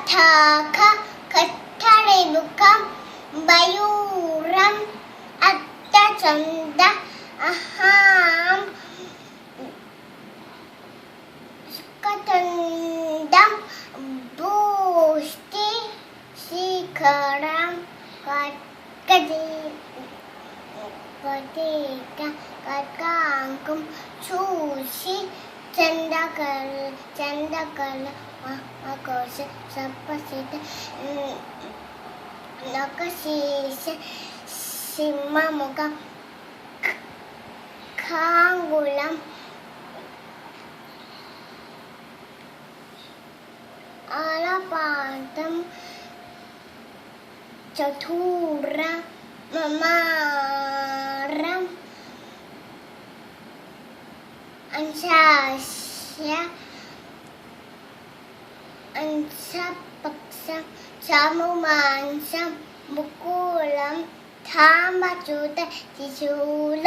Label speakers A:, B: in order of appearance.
A: പതാക കട്ടളിമുഖം മയൂരം അത്തചന്ദ അഹാം സ്കതന്ദം ഭൂഷ്ടി ശിഖരം കടകാങ്കും ചൂഷി ചന്ദ്രകല ആഘോഷ സപ്പസിത നഖശീശ സിംഹമുഖം ഖാങ്കുളം ആലപാദം ചതുര മമാരം അൻശാസ്യ അൻശപക്ഷം ചമുമാംസം മുകുളം ധാമചൂത ശിശൂല